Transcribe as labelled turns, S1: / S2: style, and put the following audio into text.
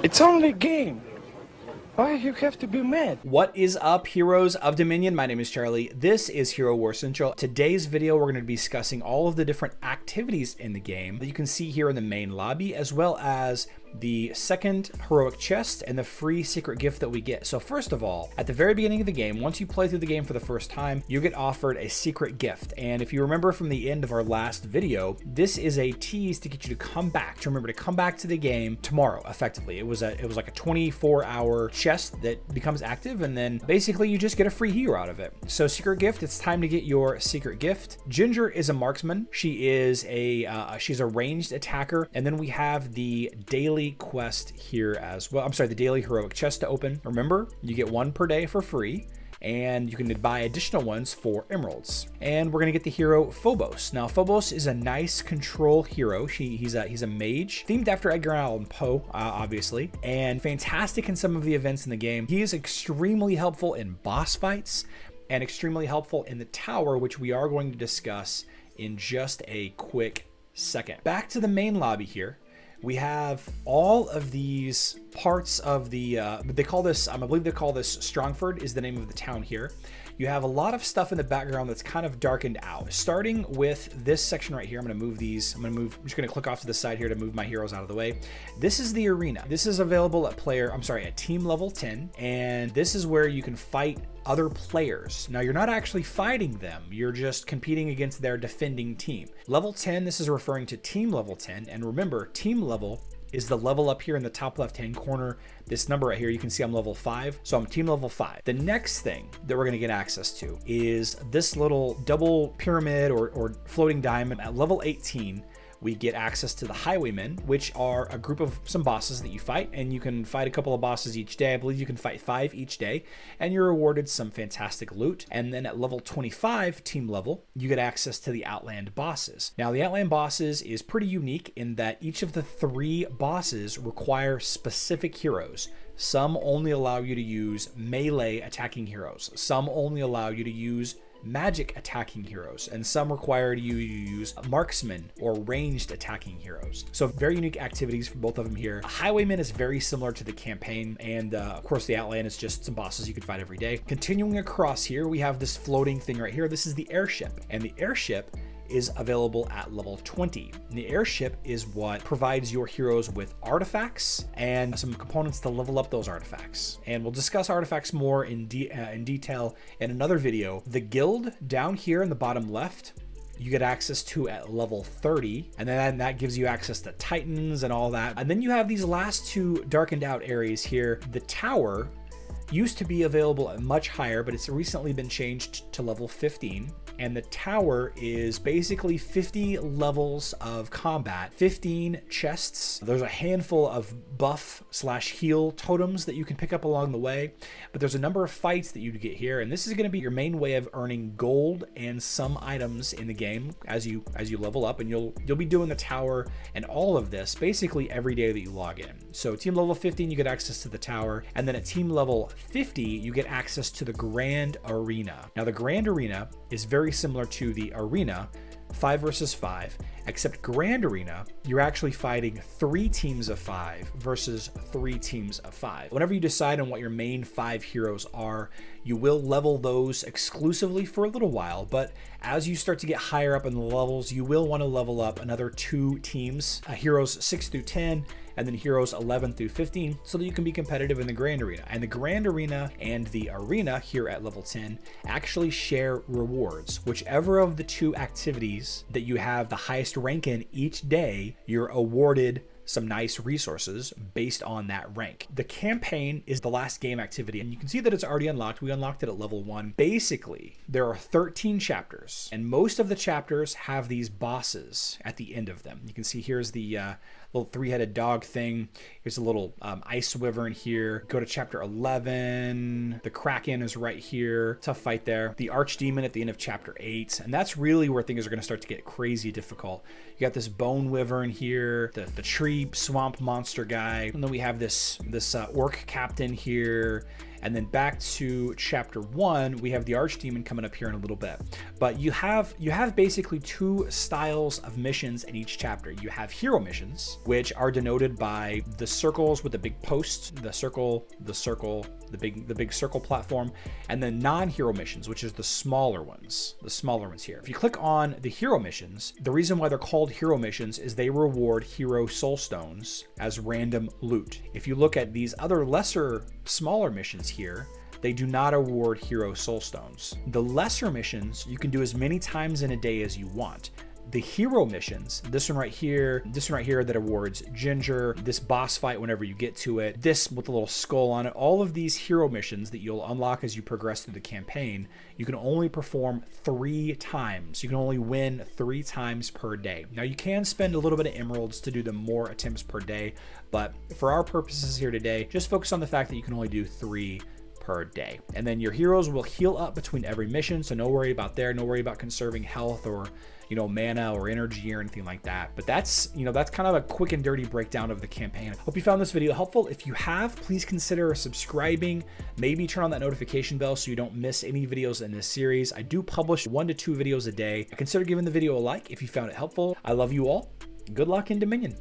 S1: It's only a game. Why you have to be mad?
S2: What is up, heroes of Dominion? My name is Charlie. This is Hero War Central. Today's video, we're going to be discussing all of the different activities in the game that you can see here in the main lobby, as well as the second heroic chest and the free secret gift that we get. So first of all, at the very beginning of the game, once you play through the game for the first time, you get offered a secret gift. And if you remember from the end of our last video, this is a tease to get you to come back, to remember to come back to the game tomorrow, effectively. It was like a 24-hour chest that becomes active, and then basically you just get a free hero out of it. So secret gift, it's time to get your secret gift. Ginger is a marksman. She is she's a ranged attacker. And then we have the daily quest here as well. I'm sorry, the daily heroic chest to open. Remember, you get one per day for free, and you can buy additional ones for emeralds. And we're gonna get the hero Phobos. Now, Phobos is a nice control hero. He's a mage, themed after Edgar Allan Poe, obviously, and fantastic in some of the events in the game. He is extremely helpful in boss fights and extremely helpful in the tower, which we are going to discuss in just a quick second. Back to the main lobby here. We have all of these parts of the, they call this, I believe they call this Strongford is the name of the town here. You have a lot of stuff in the background that's kind of darkened out. Starting with this section right here, I'm gonna move these, I'm just gonna click off to the side here to move my heroes out of the way. This is the arena. This is available at team level 10, and this is where you can fight other players. Now, you're not actually fighting them, you're just competing against their defending team. Level 10, this is referring to team level 10, and remember, team level is the level up here in the top left-hand corner. This number right here, you can see I'm level 5, so I'm team level 5. The next thing that we're gonna get access to is this little double pyramid or floating diamond. At level 18, we get access to the Highwaymen, which are a group of some bosses that you fight, and you can fight a couple of bosses each day. I believe you can fight 5 each day, and you're awarded some fantastic loot. And then at level 25, team level, you get access to the Outland bosses. Now, the Outland bosses is pretty unique in that each of the 3 bosses require specific heroes. Some only allow you to use melee attacking heroes. Some only allow you to use magic attacking heroes, and some require you to use marksman or ranged attacking heroes. So very unique activities for both of them here. Highwayman is very similar to the campaign, and of course the Outland is just some bosses you can fight every day. Continuing across here, we have this floating thing right here. This is the airship, and the airship is available at level 20. And the airship is what provides your heroes with artifacts and some components to level up those artifacts. And we'll discuss artifacts more in detail in another video. The guild down here in the bottom left, you get access to at level 30, and then that gives you access to titans and all that. And then you have these last 2 darkened out areas here. The tower used to be available at much higher, but it's recently been changed to level 15. And the tower is basically 50 levels of combat, 15 chests. There's a handful of buff/heal totems that you can pick up along the way, but there's a number of fights that you get here, and this is going to be your main way of earning gold and some items in the game as you level up. And you'll be doing the tower and all of this basically every day that you log in. So team level 15, you get access to the tower, and then at team level 50, you get access to the Grand Arena. Now, the Grand Arena is very similar to the Arena 5 versus 5, except Grand Arena, you're actually fighting 3 teams of 5 versus 3 teams of 5. Whenever you decide on what your main 5 heroes are, you will level those exclusively for a little while, but as you start to get higher up in the levels, you will want to level up another 2 teams, heroes 6 through 10, and then heroes 11 through 15, so that you can be competitive in the Grand Arena. And the Grand Arena and the Arena here at level 10 actually share rewards. Whichever of the 2 activities that you have the highest rank in each day, you're awarded some nice resources based on that rank. The campaign is the last game activity, and you can see that it's already unlocked. We unlocked it at level 1. Basically, there are 13 chapters, and most of the chapters have these bosses at the end of them. You can see here's the little 3-headed dog thing. Here's a little ice wyvern here. Go to chapter 11. The Kraken is right here. Tough fight there. The Archdemon at the end of chapter 8. And that's really where things are going to start to get crazy difficult. You got this bone wyvern here, the tree swamp monster guy. And then we have this orc captain here. And then back to chapter 1, we have the Archdemon coming up here in a little bit. But you have basically two styles of missions in each chapter. You have hero missions, which are denoted by the circles with the big posts, the big circle platform, and then non-hero missions, which is the smaller ones here. If you click on the hero missions, the reason why they're called hero missions is they reward hero soul stones as random loot. If you look at these other smaller missions here, they do not award hero soul stones. The lesser missions you can do as many times in a day as you want. The hero missions, this one right here that awards Ginger, this boss fight whenever you get to it, this with a little skull on it, all of these hero missions that you'll unlock as you progress through the campaign, you can only perform 3 times. You can only win 3 times per day. Now you can spend a little bit of emeralds to do the more attempts per day, but for our purposes here today, just focus on the fact that you can only do 3 per day. And then your heroes will heal up between every mission, so no worry about there, no worry about conserving health or mana or energy or anything like that. But that's kind of a quick and dirty breakdown of the campaign. Hope you found this video helpful. If you have, please consider subscribing, maybe turn on that notification bell so you don't miss any videos in this series. I do publish 1 to 2 videos a day. Consider giving the video a like if you found it helpful. I love you all. Good luck in Dominion.